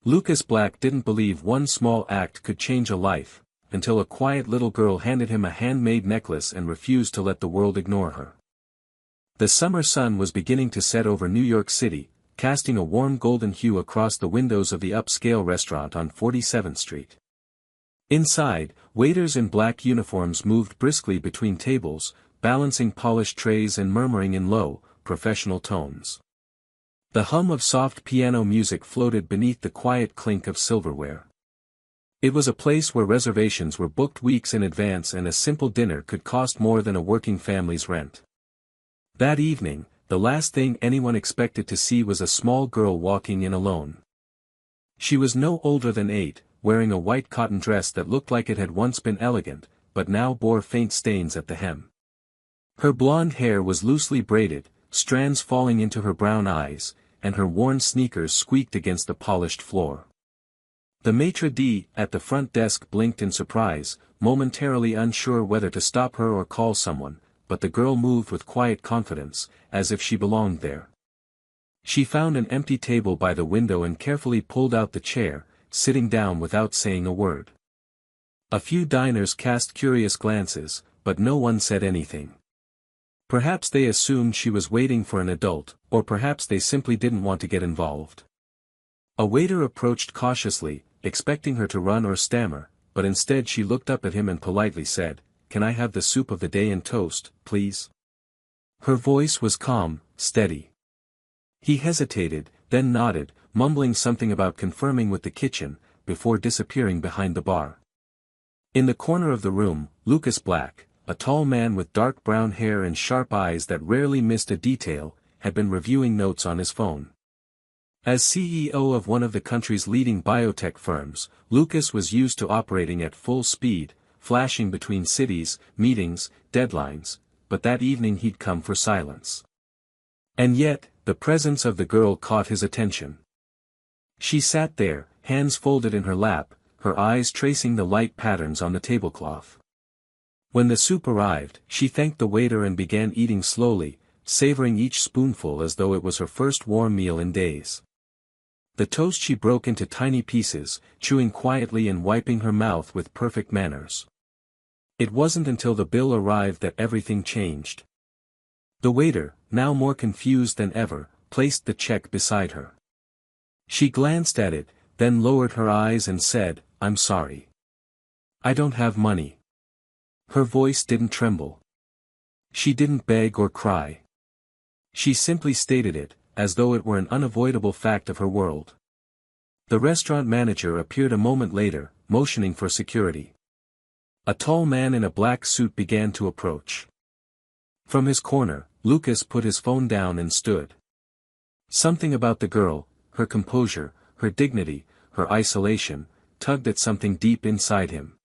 Lucas Black didn't believe one small act could change a life, until a quiet little girl handed him a handmade necklace and refused to let the world ignore her. The summer sun was beginning to set over New York City, casting a warm golden hue across the windows of the upscale restaurant on 47th Street. Inside, waiters in black uniforms moved briskly between tables, balancing polished trays and murmuring in low, professional tones. The hum of soft piano music floated beneath the quiet clink of silverware. It was a place where reservations were booked weeks in advance and a simple dinner could cost more than a working family's rent. That evening, the last thing anyone expected to see was a small girl walking in alone. She was no older than 8, wearing a white cotton dress that looked like it had once been elegant, but now bore faint stains at the hem. Her blonde hair was loosely braided, strands falling into her brown eyes, and her worn sneakers squeaked against the polished floor. The maitre d' at the front desk blinked in surprise, momentarily unsure whether to stop her or call someone, but the girl moved with quiet confidence, as if she belonged there. She found an empty table by the window and carefully pulled out the chair, sitting down without saying a word. A few diners cast curious glances, but no one said anything. Perhaps they assumed she was waiting for an adult, or perhaps they simply didn't want to get involved. A waiter approached cautiously, expecting her to run or stammer, but instead she looked up at him and politely said, "Can I have the soup of the day and toast, please?" Her voice was calm, steady. He hesitated, then nodded, mumbling something about confirming with the kitchen, before disappearing behind the bar. In the corner of the room, Lucas Black, a tall man with dark brown hair and sharp eyes that rarely missed a detail, had been reviewing notes on his phone. As CEO of one of the country's leading biotech firms, Lucas was used to operating at full speed, flashing between cities, meetings, deadlines, but that evening he'd come for silence. And yet, the presence of the girl caught his attention. She sat there, hands folded in her lap, her eyes tracing the light patterns on the tablecloth. When the soup arrived, she thanked the waiter and began eating slowly, savoring each spoonful as though it was her first warm meal in days. The toast she broke into tiny pieces, chewing quietly and wiping her mouth with perfect manners. It wasn't until the bill arrived that everything changed. The waiter, now more confused than ever, placed the check beside her. She glanced at it, then lowered her eyes and said, "I'm sorry. I don't have money." Her voice didn't tremble. She didn't beg or cry. She simply stated it, as though it were an unavoidable fact of her world. The restaurant manager appeared a moment later, motioning for security. A tall man in a black suit began to approach. From his corner, Lucas put his phone down and stood. Something about the girl, her composure, her dignity, her isolation, tugged at something deep inside him.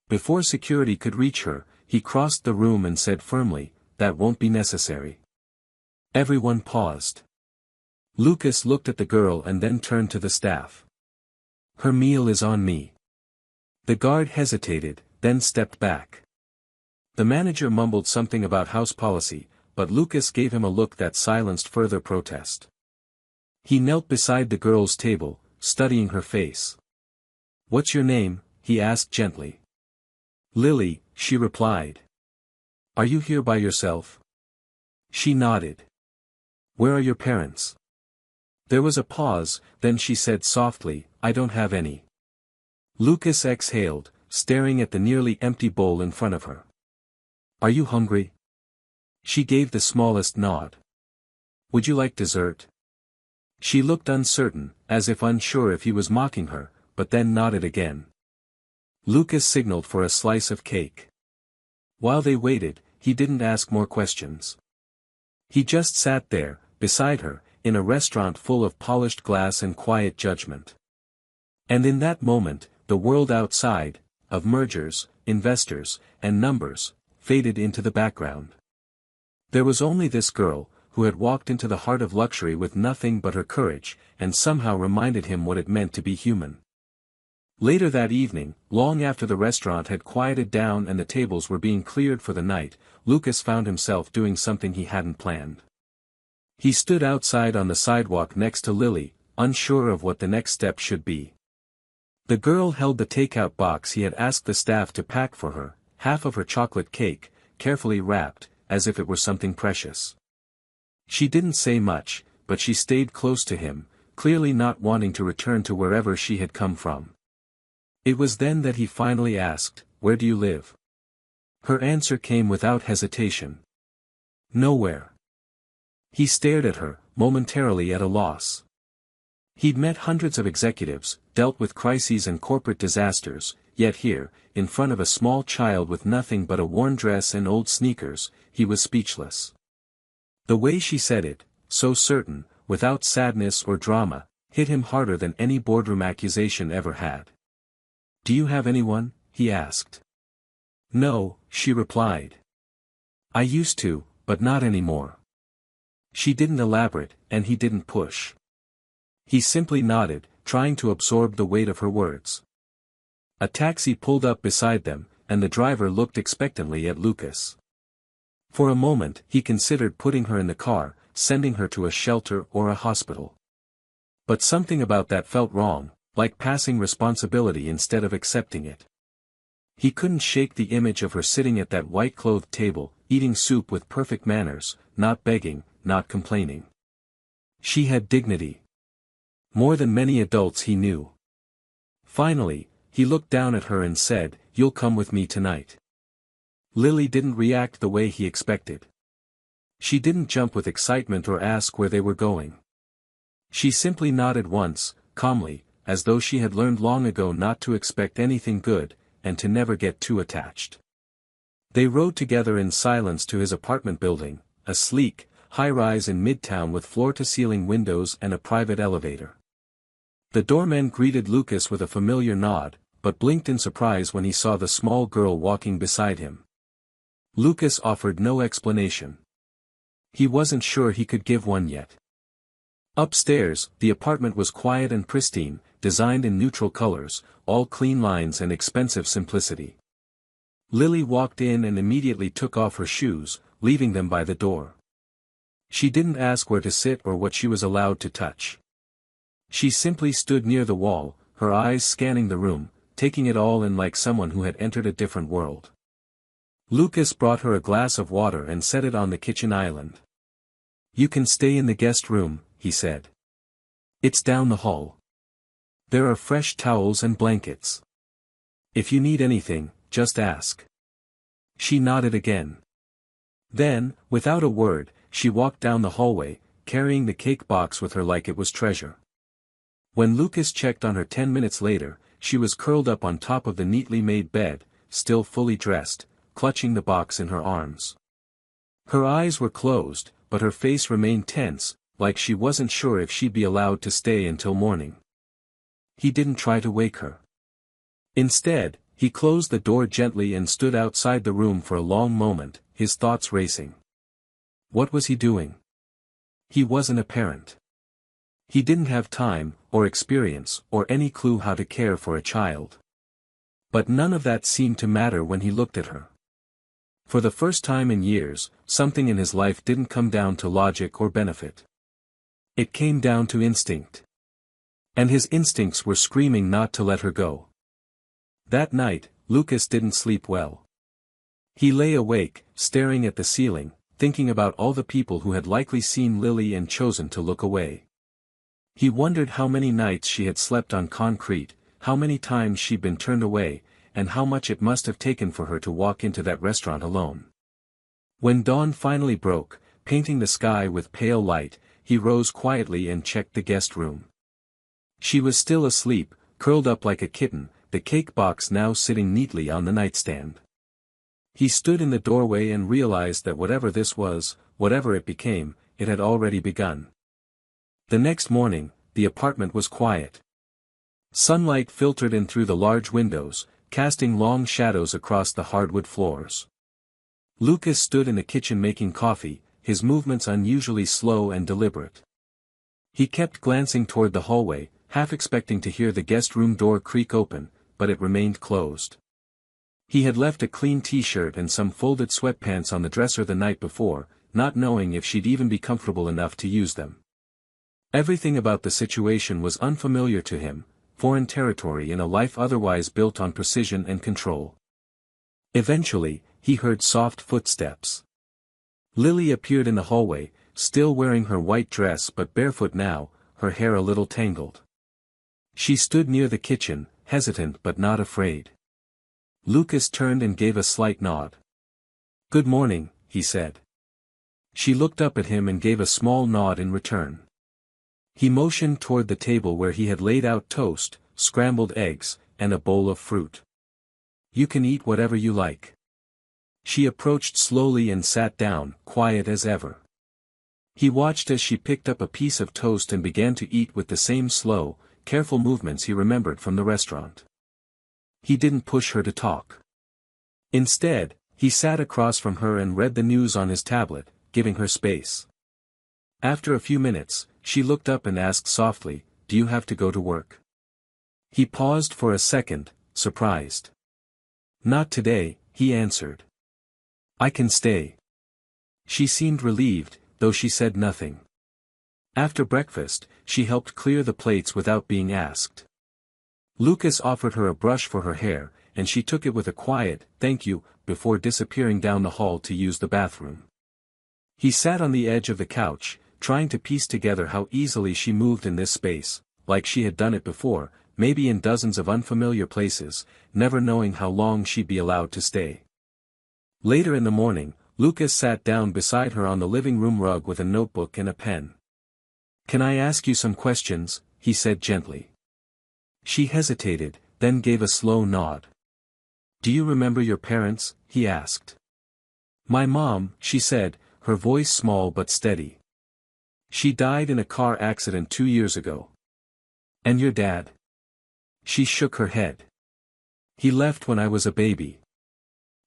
Before security could reach her, he crossed the room and said firmly, "That won't be necessary." Everyone paused. Lucas looked at the girl and then turned to the staff. "Her meal is on me." The guard hesitated, then stepped back. The manager mumbled something about house policy, but Lucas gave him a look that silenced further protest. He knelt beside the girl's table, studying her face. "What's your name?" he asked gently. "Lily," she replied. "Are you here by yourself?" She nodded. "Where are your parents?" There was a pause, then she said softly, "I don't have any." Lucas exhaled, staring at the nearly empty bowl in front of her. "Are you hungry?" She gave the smallest nod. "Would you like dessert?" She looked uncertain, as if unsure if he was mocking her, but then nodded again. Lucas signaled for a slice of cake. While they waited, he didn't ask more questions. He just sat there, beside her, in a restaurant full of polished glass and quiet judgment. And in that moment, the world outside, of mergers, investors, and numbers, faded into the background. There was only this girl, who had walked into the heart of luxury with nothing but her courage, and somehow reminded him what it meant to be human. Later that evening, long after the restaurant had quieted down and the tables were being cleared for the night, Lucas found himself doing something he hadn't planned. He stood outside on the sidewalk next to Lily, unsure of what the next step should be. The girl held the takeout box he had asked the staff to pack for her, half of her chocolate cake, carefully wrapped, as if it were something precious. She didn't say much, but she stayed close to him, clearly not wanting to return to wherever she had come from. It was then that he finally asked, "Where do you live?" Her answer came without hesitation. "Nowhere." He stared at her, momentarily at a loss. He'd met hundreds of executives, dealt with crises and corporate disasters, yet here, in front of a small child with nothing but a worn dress and old sneakers, he was speechless. The way she said it, so certain, without sadness or drama, hit him harder than any boardroom accusation ever had. "Do you have anyone?" he asked. "No," she replied. "I used to, but not anymore." She didn't elaborate, and he didn't push. He simply nodded, trying to absorb the weight of her words. A taxi pulled up beside them, and the driver looked expectantly at Lucas. For a moment he considered putting her in the car, sending her to a shelter or a hospital. But something about that felt wrong, like passing responsibility instead of accepting it. He couldn't shake the image of her sitting at that white-clothed table, eating soup with perfect manners, not begging, not complaining. She had dignity. More than many adults he knew. Finally, he looked down at her and said, "You'll come with me tonight." Lily didn't react the way he expected. She didn't jump with excitement or ask where they were going. She simply nodded once, calmly, as though she had learned long ago not to expect anything good, and to never get too attached. They rode together in silence to his apartment building, a sleek, high-rise in Midtown with floor-to-ceiling windows and a private elevator. The doorman greeted Lucas with a familiar nod, but blinked in surprise when he saw the small girl walking beside him. Lucas offered no explanation. He wasn't sure he could give one yet. Upstairs, the apartment was quiet and pristine, designed in neutral colors, all clean lines and expensive simplicity. Lily walked in and immediately took off her shoes, leaving them by the door. She didn't ask where to sit or what she was allowed to touch. She simply stood near the wall, her eyes scanning the room, taking it all in like someone who had entered a different world. Lucas brought her a glass of water and set it on the kitchen island. "You can stay in the guest room," he said. "It's down the hall. There are fresh towels and blankets. If you need anything, just ask." She nodded again. Then, without a word, she walked down the hallway, carrying the cake box with her like it was treasure. When Lucas checked on her 10 minutes later, she was curled up on top of the neatly made bed, still fully dressed, clutching the box in her arms. Her eyes were closed, but her face remained tense, like she wasn't sure if she'd be allowed to stay until morning. He didn't try to wake her. Instead, he closed the door gently and stood outside the room for a long moment, his thoughts racing. What was he doing? He wasn't a parent. He didn't have time, or experience, or any clue how to care for a child. But none of that seemed to matter when he looked at her. For the first time in years, something in his life didn't come down to logic or benefit. It came down to instinct. And his instincts were screaming not to let her go. That night, Lucas didn't sleep well. He lay awake, staring at the ceiling, thinking about all the people who had likely seen Lily and chosen to look away. He wondered how many nights she had slept on concrete, how many times she'd been turned away, and how much it must have taken for her to walk into that restaurant alone. When dawn finally broke, painting the sky with pale light, he rose quietly and checked the guest room. She was still asleep, curled up like a kitten, the cake box now sitting neatly on the nightstand. He stood in the doorway and realized that whatever this was, whatever it became, it had already begun. The next morning, the apartment was quiet. Sunlight filtered in through the large windows, casting long shadows across the hardwood floors. Lucas stood in the kitchen making coffee, his movements unusually slow and deliberate. He kept glancing toward the hallway, half expecting to hear the guest room door creak open, but it remained closed. He had left a clean t-shirt and some folded sweatpants on the dresser the night before, not knowing if she'd even be comfortable enough to use them. Everything about the situation was unfamiliar to him, foreign territory in a life otherwise built on precision and control. Eventually, he heard soft footsteps. Lily appeared in the hallway, still wearing her white dress but barefoot now, her hair a little tangled. She stood near the kitchen, hesitant but not afraid. Lucas turned and gave a slight nod. "Good morning," he said. She looked up at him and gave a small nod in return. He motioned toward the table where he had laid out toast, scrambled eggs, and a bowl of fruit. "You can eat whatever you like." She approached slowly and sat down, quiet as ever. He watched as she picked up a piece of toast and began to eat with the same slow, careful movements he remembered from the restaurant. He didn't push her to talk. Instead, he sat across from her and read the news on his tablet, giving her space. After a few minutes, she looked up and asked softly, "Do you have to go to work?" He paused for a second, surprised. "Not today," he answered. "I can stay." She seemed relieved, though she said nothing. After breakfast, she helped clear the plates without being asked. Lucas offered her a brush for her hair, and she took it with a quiet, "Thank you," before disappearing down the hall to use the bathroom. He sat on the edge of the couch, trying to piece together how easily she moved in this space, like she had done it before, maybe in dozens of unfamiliar places, never knowing how long she'd be allowed to stay. Later in the morning, Lucas sat down beside her on the living room rug with a notebook and a pen. "Can I ask you some questions?" he said gently. She hesitated, then gave a slow nod. "Do you remember your parents?" he asked. "My mom," she said, her voice small but steady. "She died in a car accident 2 years ago." "And your dad?" She shook her head. "He left when I was a baby."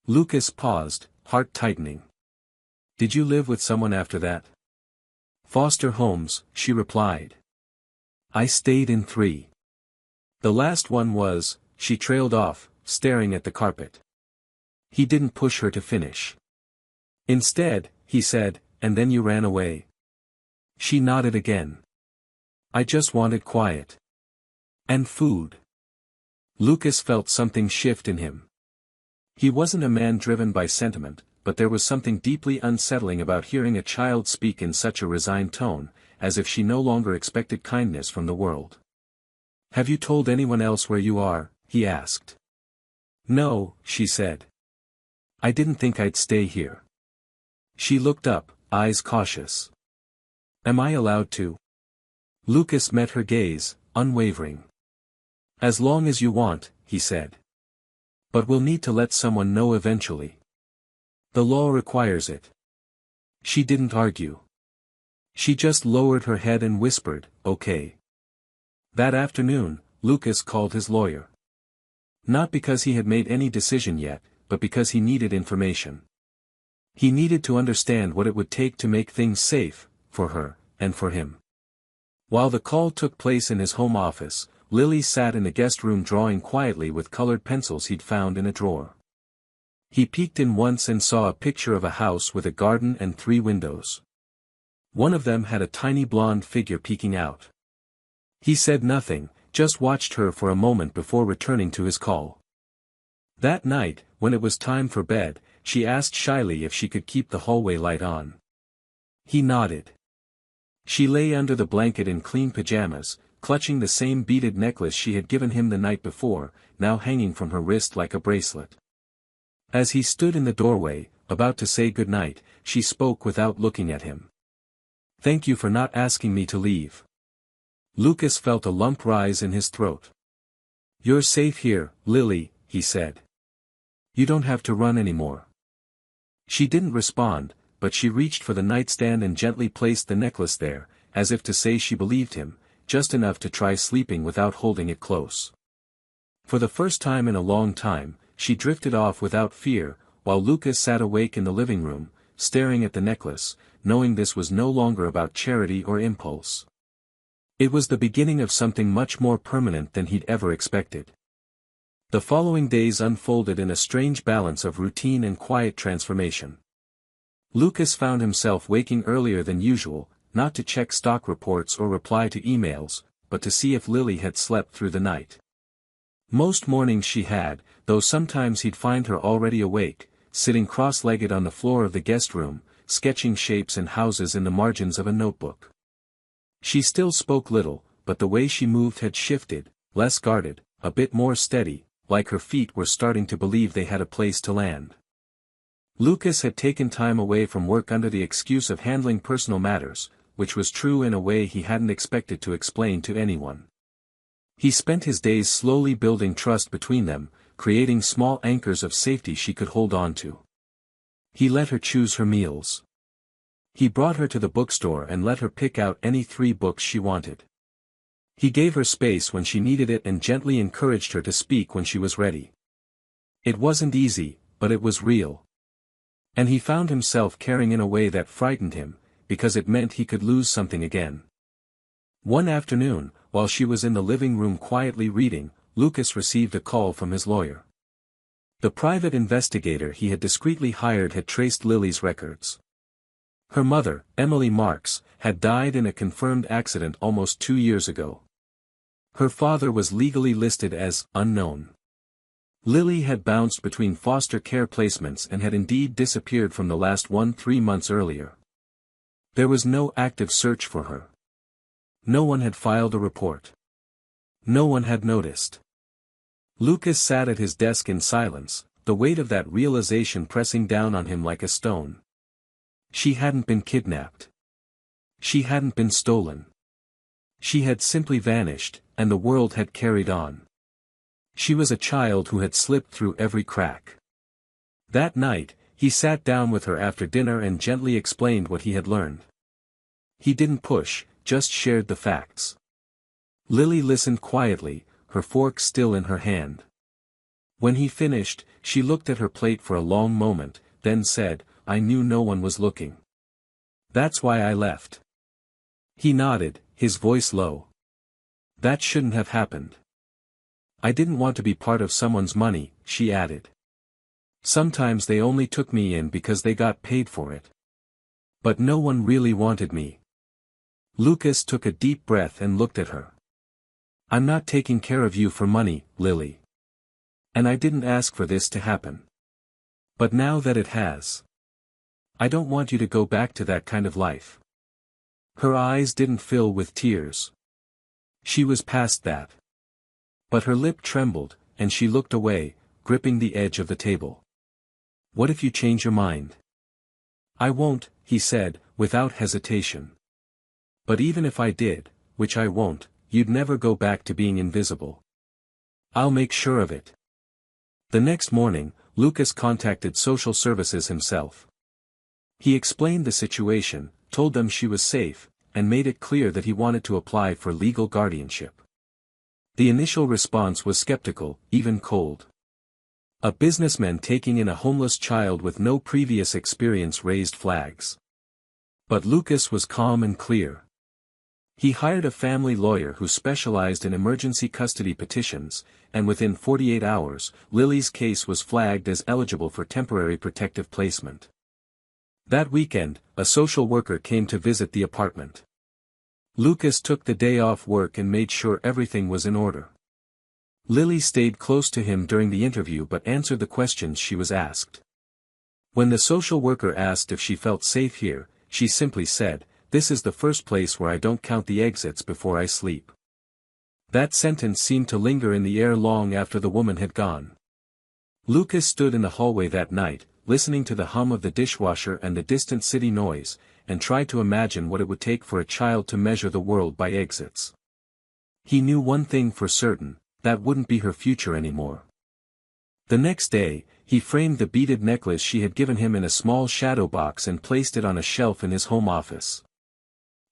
Lucas paused, heart tightening. "Did you live with someone after that?" "Foster homes," she replied. "I stayed in 3. The last one was," she trailed off, staring at the carpet. He didn't push her to finish. "Instead," he said, "and then you ran away." She nodded again. "I just wanted quiet. And food." Lucas felt something shift in him. He wasn't a man driven by sentiment, but there was something deeply unsettling about hearing a child speak in such a resigned tone, as if she no longer expected kindness from the world. "Have you told anyone else where you are?" he asked. "No," she said. "I didn't think I'd stay here." She looked up, eyes cautious. "Am I allowed to?" Lucas met her gaze, unwavering. "As long as you want," he said. "But we'll need to let someone know eventually. The law requires it." She didn't argue. She just lowered her head and whispered, "Okay." That afternoon, Lucas called his lawyer. Not because he had made any decision yet, but because he needed information. He needed to understand what it would take to make things safe, for her, and for him. While the call took place in his home office, Lily sat in the guest room drawing quietly with colored pencils he'd found in a drawer. He peeked in once and saw a picture of a house with a garden and 3 windows. One of them had a tiny blonde figure peeking out. He said nothing, just watched her for a moment before returning to his call. That night, when it was time for bed, she asked shyly if she could keep the hallway light on. He nodded. She lay under the blanket in clean pajamas, clutching the same beaded necklace she had given him the night before, now hanging from her wrist like a bracelet. As he stood in the doorway, about to say goodnight, she spoke without looking at him. "Thank you for not asking me to leave." Lucas felt a lump rise in his throat. "You're safe here, Lily," he said. "You don't have to run anymore." She didn't respond, but she reached for the nightstand and gently placed the necklace there, as if to say she believed him, just enough to try sleeping without holding it close. For the first time in a long time, she drifted off without fear, while Lucas sat awake in the living room, staring at the necklace, knowing this was no longer about charity or impulse. It was the beginning of something much more permanent than he'd ever expected. The following days unfolded in a strange balance of routine and quiet transformation. Lucas found himself waking earlier than usual, not to check stock reports or reply to emails, but to see if Lily had slept through the night. Most mornings she had, though sometimes he'd find her already awake, sitting cross-legged on the floor of the guest room, sketching shapes and houses in the margins of a notebook. She still spoke little, but the way she moved had shifted, less guarded, a bit more steady, like her feet were starting to believe they had a place to land. Lucas had taken time away from work under the excuse of handling personal matters, which was true in a way he hadn't expected to explain to anyone. He spent his days slowly building trust between them, creating small anchors of safety she could hold on to. He let her choose her meals. He brought her to the bookstore and let her pick out any 3 books she wanted. He gave her space when she needed it and gently encouraged her to speak when she was ready. It wasn't easy, but it was real. And he found himself caring in a way that frightened him, because it meant he could lose something again. One afternoon, while she was in the living room quietly reading, Lucas received a call from his lawyer. The private investigator he had discreetly hired had traced Lily's records. Her mother, Emily Marks, had died in a confirmed accident almost 2 years ago. Her father was legally listed as unknown. Lily had bounced between foster care placements and had indeed disappeared from the last one 3 months earlier. There was no active search for her. No one had filed a report. No one had noticed. Lucas sat at his desk in silence, the weight of that realization pressing down on him like a stone. She hadn't been kidnapped. She hadn't been stolen. She had simply vanished, and the world had carried on. She was a child who had slipped through every crack. That night, he sat down with her after dinner and gently explained what he had learned. He didn't push, just shared the facts. Lily listened quietly, her fork still in her hand. When he finished, she looked at her plate for a long moment, then said, "I knew no one was looking. That's why I left." He nodded, his voice low. "That shouldn't have happened. I didn't want to be part of someone's money," she added. "Sometimes they only took me in because they got paid for it. But no one really wanted me." Lucas took a deep breath and looked at her. "I'm not taking care of you for money, Lily. And I didn't ask for this to happen. But now that it has, I don't want you to go back to that kind of life." Her eyes didn't fill with tears. She was past that. But her lip trembled, and she looked away, gripping the edge of the table. "What if you change your mind?" "I won't," he said, without hesitation. "But even if I did, which I won't, you'd never go back to being invisible. I'll make sure of it." The next morning, Lucas contacted social services himself. He explained the situation, told them she was safe, and made it clear that he wanted to apply for legal guardianship. The initial response was skeptical, even cold. A businessman taking in a homeless child with no previous experience raised flags. But Lucas was calm and clear. He hired a family lawyer who specialized in emergency custody petitions, and within 48 hours, Lily's case was flagged as eligible for temporary protective placement. That weekend, a social worker came to visit the apartment. Lucas took the day off work and made sure everything was in order. Lily stayed close to him during the interview but answered the questions she was asked. When the social worker asked if she felt safe here, she simply said, "This is the first place where I don't count the exits before I sleep." That sentence seemed to linger in the air long after the woman had gone. Lucas stood in the hallway that night, listening to the hum of the dishwasher and the distant city noise, and tried to imagine what it would take for a child to measure the world by exits. He knew one thing for certain, that wouldn't be her future anymore. The next day, he framed the beaded necklace she had given him in a small shadow box and placed it on a shelf in his home office.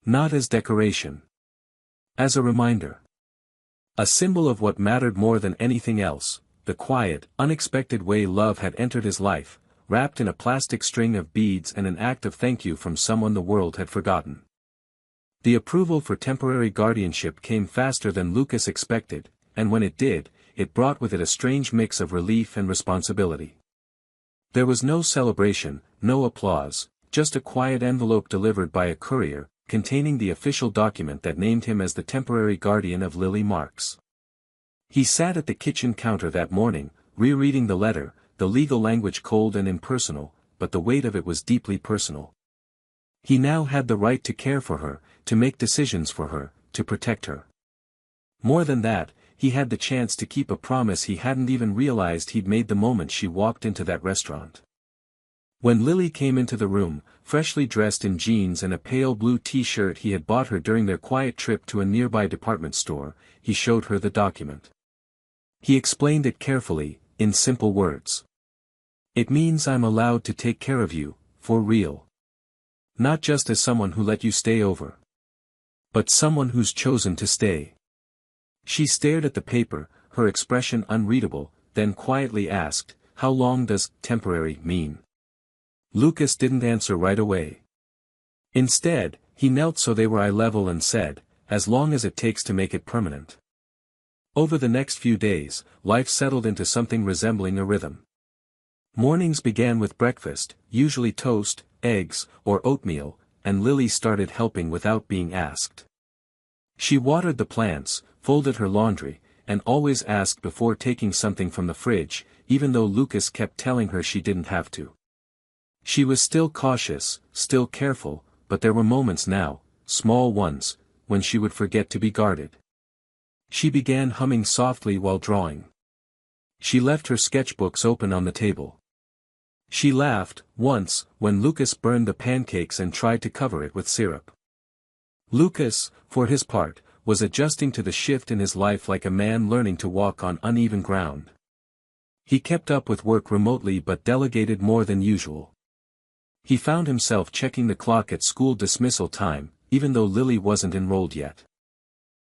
Not as decoration. As a reminder. A symbol of what mattered more than anything else, the quiet, unexpected way love had entered his life, wrapped in a plastic string of beads and an act of thank you from someone the world had forgotten. The approval for temporary guardianship came faster than Lucas expected, and when it did, it brought with it a strange mix of relief and responsibility. There was no celebration, no applause, just a quiet envelope delivered by a courier, containing the official document that named him as the temporary guardian of Lily Marks. He sat at the kitchen counter that morning, rereading the letter, the legal language cold and impersonal, but the weight of it was deeply personal. He now had the right to care for her, to make decisions for her, to protect her. More than that, he had the chance to keep a promise he hadn't even realized he'd made the moment she walked into that restaurant. When Lily came into the room, freshly dressed in jeans and a pale blue t-shirt he had bought her during their quiet trip to a nearby department store, he showed her the document. He explained it carefully, in simple words. "It means I'm allowed to take care of you, for real. Not just as someone who let you stay over. But someone who's chosen to stay." She stared at the paper, her expression unreadable, then quietly asked, "How long does temporary mean?" Lucas didn't answer right away. Instead, he knelt so they were eye level and said, "As long as it takes to make it permanent." Over the next few days, life settled into something resembling a rhythm. Mornings began with breakfast, usually toast, eggs, or oatmeal, and Lily started helping without being asked. She watered the plants, folded her laundry, and always asked before taking something from the fridge, even though Lucas kept telling her she didn't have to. She was still cautious, still careful, but there were moments now, small ones, when she would forget to be guarded. She began humming softly while drawing. She left her sketchbooks open on the table. She laughed, once, when Lucas burned the pancakes and tried to cover it with syrup. Lucas, for his part, was adjusting to the shift in his life like a man learning to walk on uneven ground. He kept up with work remotely but delegated more than usual. He found himself checking the clock at school dismissal time, even though Lily wasn't enrolled yet.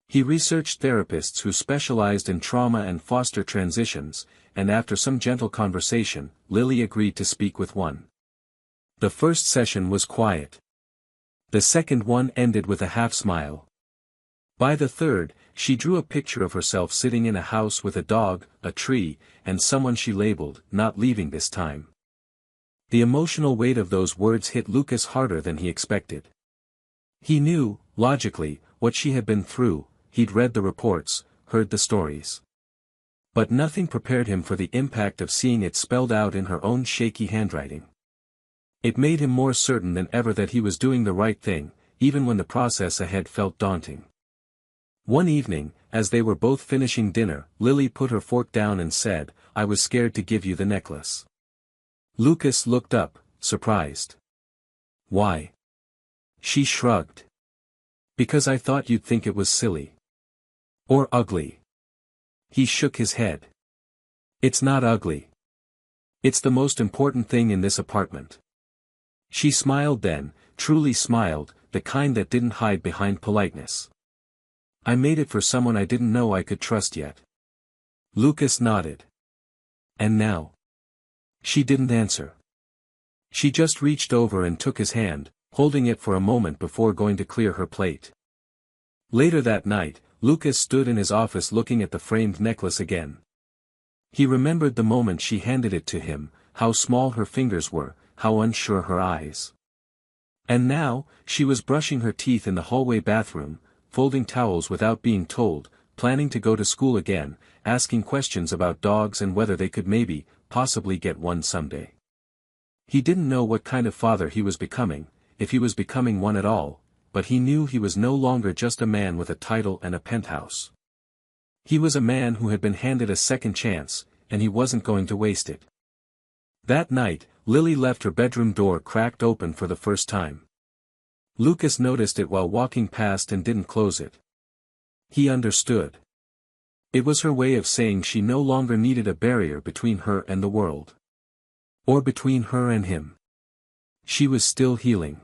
He researched therapists who specialized in trauma and foster transitions, and after some gentle conversation, Lily agreed to speak with one. The first session was quiet. The second one ended with a half-smile. By the third, she drew a picture of herself sitting in a house with a dog, a tree, and someone she labeled, "Not leaving this time." The emotional weight of those words hit Lucas harder than he expected. He knew, logically, what she had been through, he'd read the reports, heard the stories. But nothing prepared him for the impact of seeing it spelled out in her own shaky handwriting. It made him more certain than ever that he was doing the right thing, even when the process ahead felt daunting. One evening, as they were both finishing dinner, Lily put her fork down and said, "I was scared to give you the necklace." Lucas looked up, surprised. "Why?" She shrugged. "Because I thought you'd think it was silly. Or ugly." He shook his head. "It's not ugly. It's the most important thing in this apartment." She smiled then, truly smiled, the kind that didn't hide behind politeness. "I made it for someone I didn't know I could trust yet." Lucas nodded. "And now?" She didn't answer. She just reached over and took his hand, holding it for a moment before going to clear her plate. Later that night, Lucas stood in his office looking at the framed necklace again. He remembered the moment she handed it to him, how small her fingers were, how unsure her eyes. And now, she was brushing her teeth in the hallway bathroom, folding towels without being told, planning to go to school again, asking questions about dogs and whether they could maybe, possibly get one someday. He didn't know what kind of father he was becoming, if he was becoming one at all, but he knew he was no longer just a man with a title and a penthouse. He was a man who had been handed a second chance, and he wasn't going to waste it. That night, Lily left her bedroom door cracked open for the first time. Lucas noticed it while walking past and didn't close it. He understood. It was her way of saying she no longer needed a barrier between her and the world. Or between her and him. She was still healing.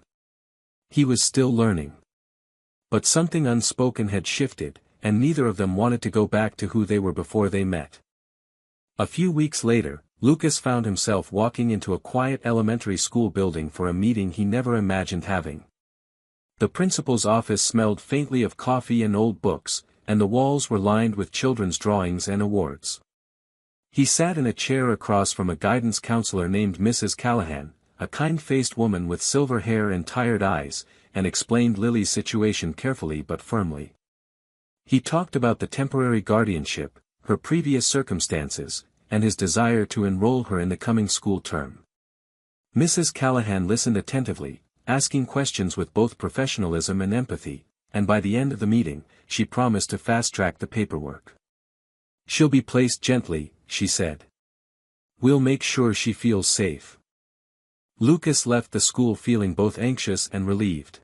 He was still learning. But something unspoken had shifted, and neither of them wanted to go back to who they were before they met. A few weeks later, Lucas found himself walking into a quiet elementary school building for a meeting he never imagined having. The principal's office smelled faintly of coffee and old books, and the walls were lined with children's drawings and awards. He sat in a chair across from a guidance counselor named Mrs. Callahan, a kind-faced woman with silver hair and tired eyes, and explained Lily's situation carefully but firmly. He talked about the temporary guardianship, her previous circumstances, and his desire to enroll her in the coming school term. Mrs. Callahan listened attentively, asking questions with both professionalism and empathy, and by the end of the meeting, she promised to fast-track the paperwork. "She'll be placed gently," she said. "We'll make sure she feels safe." Lucas left the school feeling both anxious and relieved.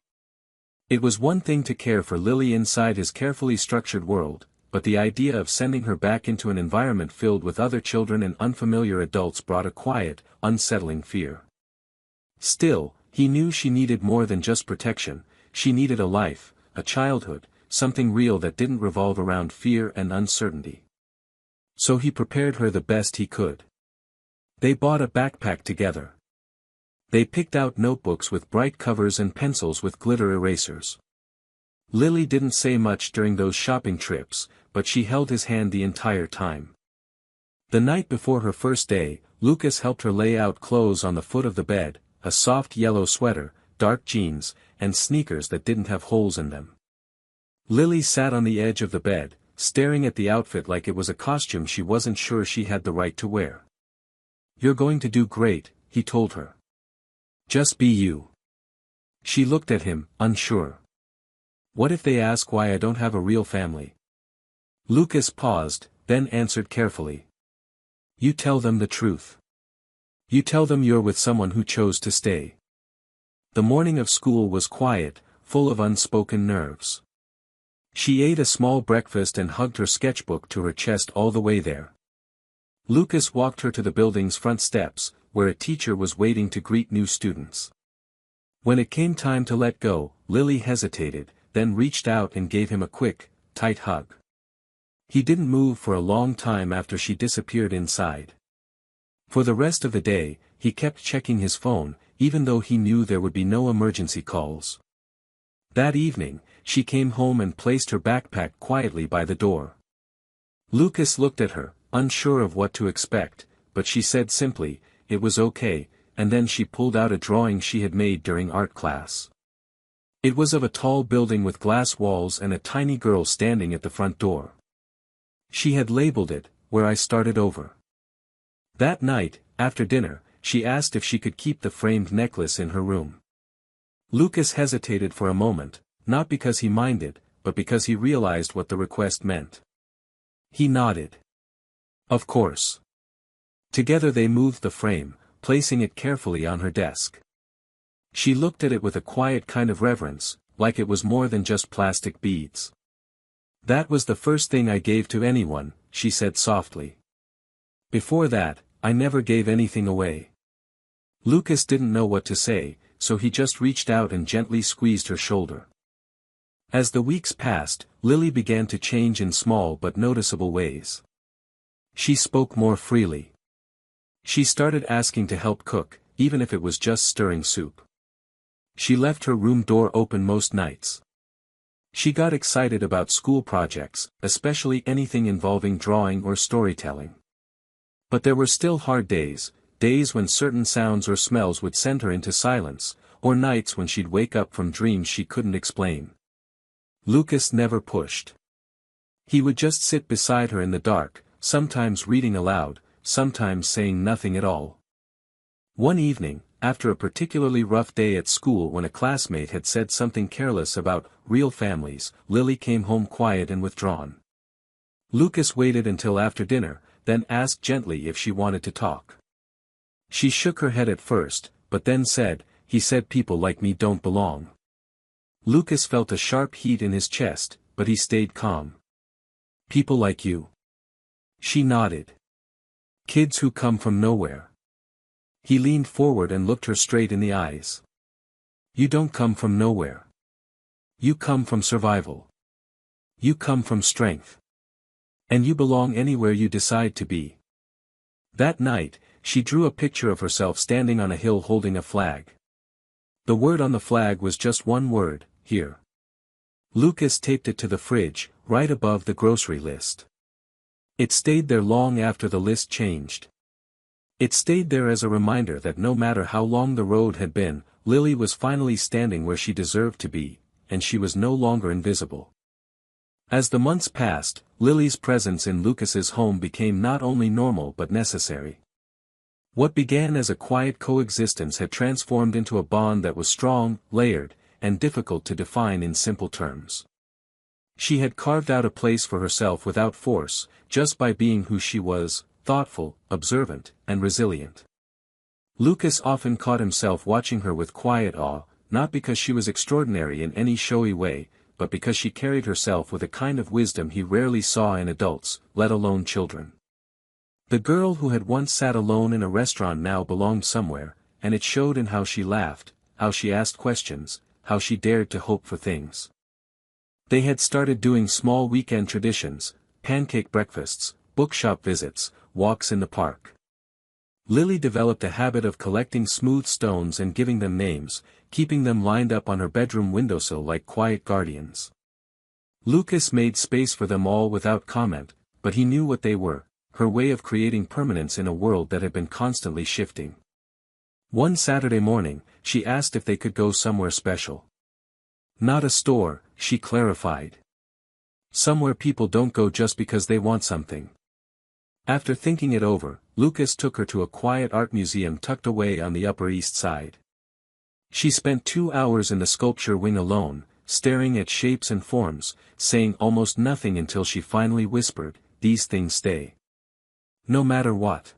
It was one thing to care for Lily inside his carefully structured world, but the idea of sending her back into an environment filled with other children and unfamiliar adults brought a quiet, unsettling fear. Still, he knew she needed more than just protection. She needed a life, a childhood, something real that didn't revolve around fear and uncertainty. So he prepared her the best he could. They bought a backpack together. They picked out notebooks with bright covers and pencils with glitter erasers. Lily didn't say much during those shopping trips, but she held his hand the entire time. The night before her first day, Lucas helped her lay out clothes on the foot of the bed, a soft yellow sweater, dark jeans, and sneakers that didn't have holes in them. Lily sat on the edge of the bed, staring at the outfit like it was a costume she wasn't sure she had the right to wear. "You're going to do great," he told her. "Just be you." She looked at him, unsure. "What if they ask why I don't have a real family?" Lucas paused, then answered carefully. "You tell them the truth. You tell them you're with someone who chose to stay." The morning of school was quiet, full of unspoken nerves. She ate a small breakfast and hugged her sketchbook to her chest all the way there. Lucas walked her to the building's front steps, where a teacher was waiting to greet new students. When it came time to let go, Lily hesitated, then reached out and gave him a quick, tight hug. He didn't move for a long time after she disappeared inside. For the rest of the day, he kept checking his phone, even though he knew there would be no emergency calls. That evening, she came home and placed her backpack quietly by the door. Lucas looked at her, unsure of what to expect, but she said simply, "It was okay," and then she pulled out a drawing she had made during art class. It was of a tall building with glass walls and a tiny girl standing at the front door. She had labeled it, "Where I Started Over." That night, after dinner, she asked if she could keep the framed necklace in her room. Lucas hesitated for a moment, not because he minded, but because he realized what the request meant. He nodded. "Of course." Together they moved the frame, placing it carefully on her desk. She looked at it with a quiet kind of reverence, like it was more than just plastic beads. "That was the first thing I gave to anyone," she said softly. "Before that, I never gave anything away." Lucas didn't know what to say, so he just reached out and gently squeezed her shoulder. As the weeks passed, Lily began to change in small but noticeable ways. She spoke more freely. She started asking to help cook, even if it was just stirring soup. She left her room door open most nights. She got excited about school projects, especially anything involving drawing or storytelling. But there were still hard days, days when certain sounds or smells would send her into silence, or nights when she'd wake up from dreams she couldn't explain. Lucas never pushed. He would just sit beside her in the dark, sometimes reading aloud, sometimes saying nothing at all. One evening, after a particularly rough day at school when a classmate had said something careless about real families, Lily came home quiet and withdrawn. Lucas waited until after dinner, then asked gently if she wanted to talk. She shook her head at first, but then said, "He said people like me don't belong." Lucas felt a sharp heat in his chest, but he stayed calm. "People like you?" She nodded. "Kids who come from nowhere." He leaned forward and looked her straight in the eyes. "You don't come from nowhere. You come from survival. You come from strength. And you belong anywhere you decide to be." That night, she drew a picture of herself standing on a hill holding a flag. The word on the flag was just one word, "Here." Lucas taped it to the fridge, right above the grocery list. It stayed there long after the list changed. It stayed there as a reminder that no matter how long the road had been, Lily was finally standing where she deserved to be, and she was no longer invisible. As the months passed, Lily's presence in Lucas's home became not only normal but necessary. What began as a quiet coexistence had transformed into a bond that was strong, layered, and difficult to define in simple terms. She had carved out a place for herself without force, just by being who she was, thoughtful, observant, and resilient. Lucas often caught himself watching her with quiet awe, not because she was extraordinary in any showy way, but because she carried herself with a kind of wisdom he rarely saw in adults, let alone children. The girl who had once sat alone in a restaurant now belonged somewhere, and it showed in how she laughed, how she asked questions, how she dared to hope for things. They had started doing small weekend traditions, pancake breakfasts, bookshop visits, walks in the park. Lily developed a habit of collecting smooth stones and giving them names, keeping them lined up on her bedroom windowsill like quiet guardians. Lucas made space for them all without comment, but he knew what they were, her way of creating permanence in a world that had been constantly shifting. One Saturday morning, she asked if they could go somewhere special. Not a store, she clarified. Somewhere people don't go just because they want something. After thinking it over, Lucas took her to a quiet art museum tucked away on the Upper East Side. She spent 2 hours in the sculpture wing alone, staring at shapes and forms, saying almost nothing until she finally whispered, "These things stay. No matter what."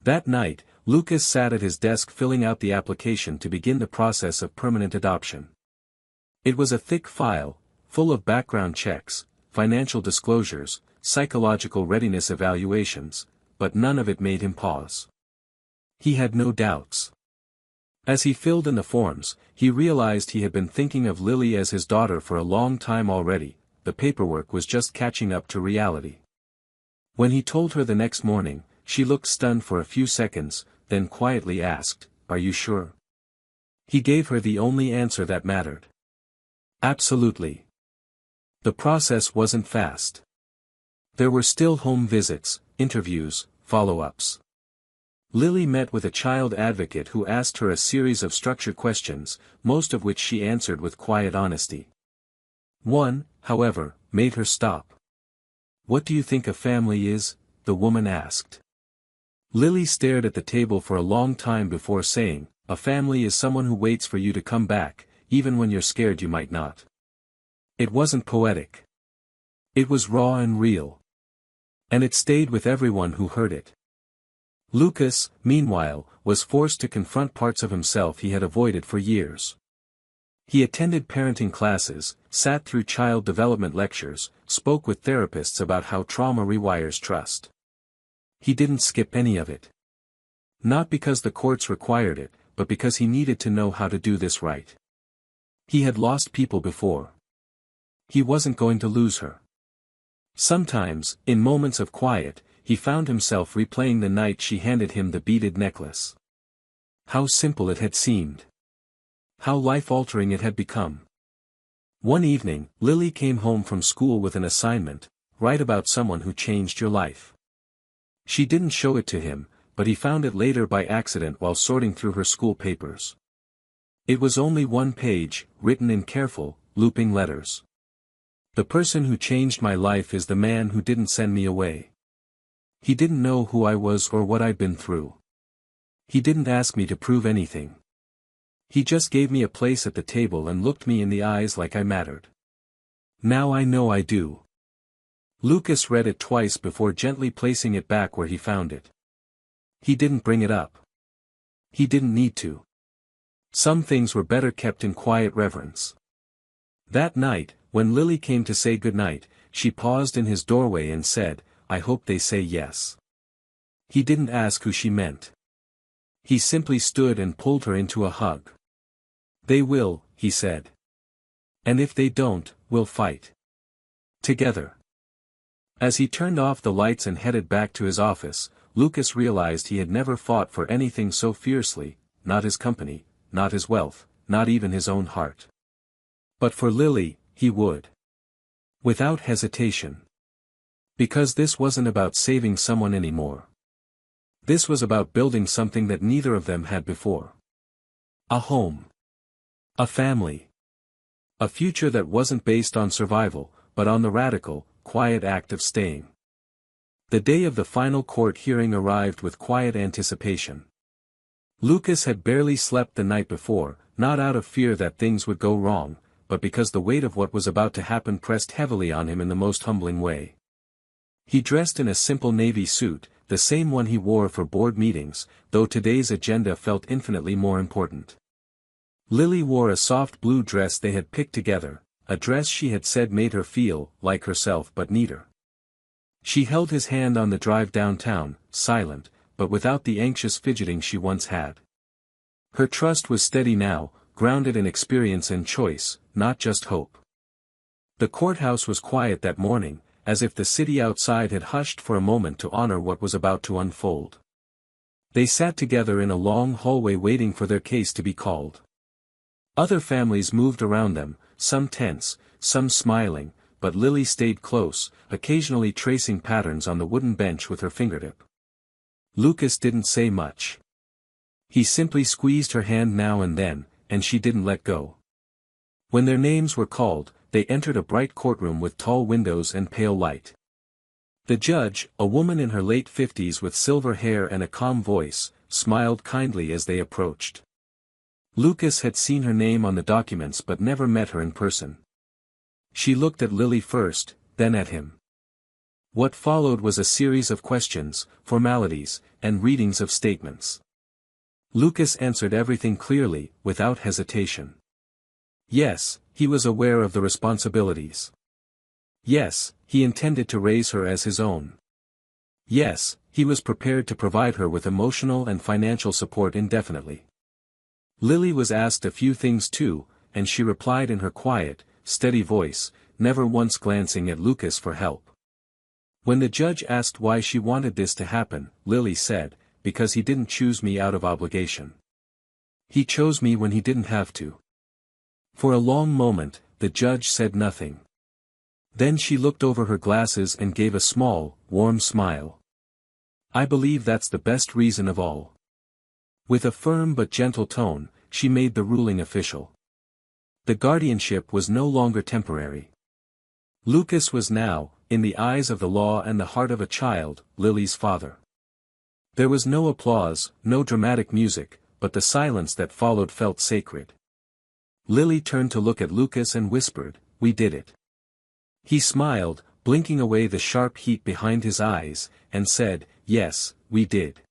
That night, Lucas sat at his desk filling out the application to begin the process of permanent adoption. It was a thick file, full of background checks, financial disclosures, psychological readiness evaluations, but none of it made him pause. He had no doubts. As he filled in the forms, he realized he had been thinking of Lily as his daughter for a long time already, the paperwork was just catching up to reality. When he told her the next morning, she looked stunned for a few seconds, then quietly asked, "Are you sure?" He gave her the only answer that mattered. Absolutely. The process wasn't fast. There were still home visits, interviews, follow-ups. Lily met with a child advocate who asked her a series of structured questions, most of which she answered with quiet honesty. One, however, made her stop. "What do you think a family is?" the woman asked. Lily stared at the table for a long time before saying, "A family is someone who waits for you to come back, even when you're scared you might not." It wasn't poetic. It was raw and real. And it stayed with everyone who heard it. Lucas, meanwhile, was forced to confront parts of himself he had avoided for years. He attended parenting classes, sat through child development lectures, spoke with therapists about how trauma rewires trust. He didn't skip any of it. Not because the courts required it, but because he needed to know how to do this right. He had lost people before. He wasn't going to lose her. Sometimes, in moments of quiet, he found himself replaying the night she handed him the beaded necklace. How simple it had seemed. How life-altering it had become. One evening, Lily came home from school with an assignment, write about someone who changed your life. She didn't show it to him, but he found it later by accident while sorting through her school papers. It was only one page, written in careful, looping letters. "The person who changed my life is the man who didn't send me away. He didn't know who I was or what I'd been through. He didn't ask me to prove anything. He just gave me a place at the table and looked me in the eyes like I mattered. Now I know I do." Lucas read it twice before gently placing it back where he found it. He didn't bring it up. He didn't need to. Some things were better kept in quiet reverence. That night, when Lily came to say goodnight, she paused in his doorway and said, "I hope they say yes." He didn't ask who she meant. He simply stood and pulled her into a hug. "They will," he said. "And if they don't, we'll fight. Together." As he turned off the lights and headed back to his office, Lucas realized he had never fought for anything so fiercely, not his company, not his wealth, not even his own heart. But for Lily, he would. Without hesitation. Because this wasn't about saving someone anymore. This was about building something that neither of them had before. A home. A family. A future that wasn't based on survival, but on the radical, quiet act of staying. The day of the final court hearing arrived with quiet anticipation. Lucas had barely slept the night before, not out of fear that things would go wrong, but because the weight of what was about to happen pressed heavily on him in the most humbling way. He dressed in a simple navy suit, the same one he wore for board meetings, though today's agenda felt infinitely more important. Lily wore a soft blue dress they had picked together, a dress she had said made her feel like herself but neater. She held his hand on the drive downtown, silent, but without the anxious fidgeting she once had. Her trust was steady now, grounded in experience and choice, not just hope. The courthouse was quiet that morning, as if the city outside had hushed for a moment to honor what was about to unfold. They sat together in a long hallway waiting for their case to be called. Other families moved around them, some tense, some smiling, but Lily stayed close, occasionally tracing patterns on the wooden bench with her fingertip. Lucas didn't say much. He simply squeezed her hand now and then, and she didn't let go. When their names were called, they entered a bright courtroom with tall windows and pale light. The judge, a woman in her late 50s with silver hair and a calm voice, smiled kindly as they approached. Lucas had seen her name on the documents but never met her in person. She looked at Lily first, then at him. What followed was a series of questions, formalities, and readings of statements. Lucas answered everything clearly, without hesitation. Yes, he was aware of the responsibilities. Yes, he intended to raise her as his own. Yes, he was prepared to provide her with emotional and financial support indefinitely. Lily was asked a few things too, and she replied in her quiet, steady voice, never once glancing at Lucas for help. When the judge asked why she wanted this to happen, Lily said, "Because he didn't choose me out of obligation. He chose me when he didn't have to." For a long moment, the judge said nothing. Then she looked over her glasses and gave a small, warm smile. "I believe that's the best reason of all." With a firm but gentle tone, she made the ruling official. The guardianship was no longer temporary. Lucas was now, in the eyes of the law and the heart of a child, Lily's father. There was no applause, no dramatic music, but the silence that followed felt sacred. Lily turned to look at Lucas and whispered, "We did it." He smiled, blinking away the sharp heat behind his eyes, and said, "Yes, we did."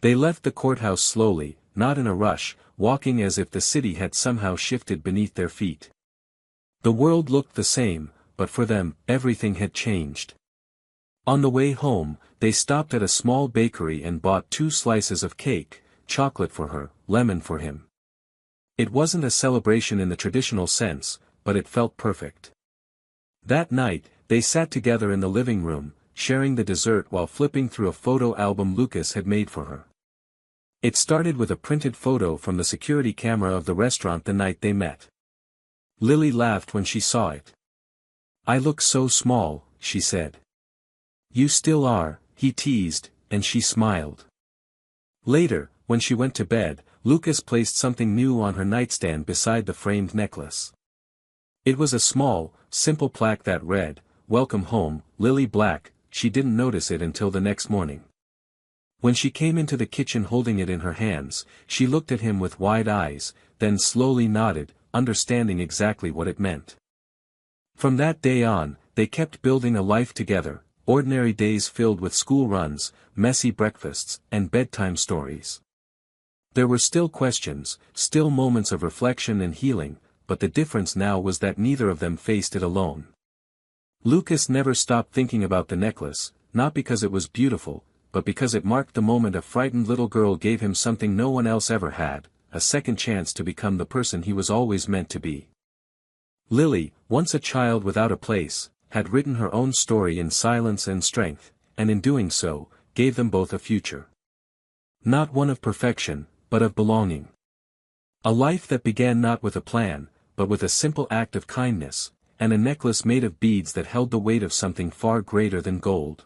They left the courthouse slowly, not in a rush, walking as if the city had somehow shifted beneath their feet. The world looked the same, but for them, everything had changed. On the way home, they stopped at a small bakery and bought 2 slices of cake, chocolate for her, lemon for him. It wasn't a celebration in the traditional sense, but it felt perfect. That night, they sat together in the living room, sharing the dessert while flipping through a photo album Lucas had made for her. It started with a printed photo from the security camera of the restaurant the night they met. Lily laughed when she saw it. "I look so small," she said. "You still are," he teased, and she smiled. Later, when she went to bed, Lucas placed something new on her nightstand beside the framed necklace. It was a small, simple plaque that read, "Welcome home, Lily Black." She didn't notice it until the next morning. When she came into the kitchen holding it in her hands, she looked at him with wide eyes, then slowly nodded, understanding exactly what it meant. From that day on, they kept building a life together, ordinary days filled with school runs, messy breakfasts, and bedtime stories. There were still questions, still moments of reflection and healing, but the difference now was that neither of them faced it alone. Lucas never stopped thinking about the necklace, not because it was beautiful, but because it marked the moment a frightened little girl gave him something no one else ever had, a second chance to become the person he was always meant to be. Lily, once a child without a place, had written her own story in silence and strength, and in doing so, gave them both a future. Not one of perfection, but of belonging. A life that began not with a plan, but with a simple act of kindness, and a necklace made of beads that held the weight of something far greater than gold.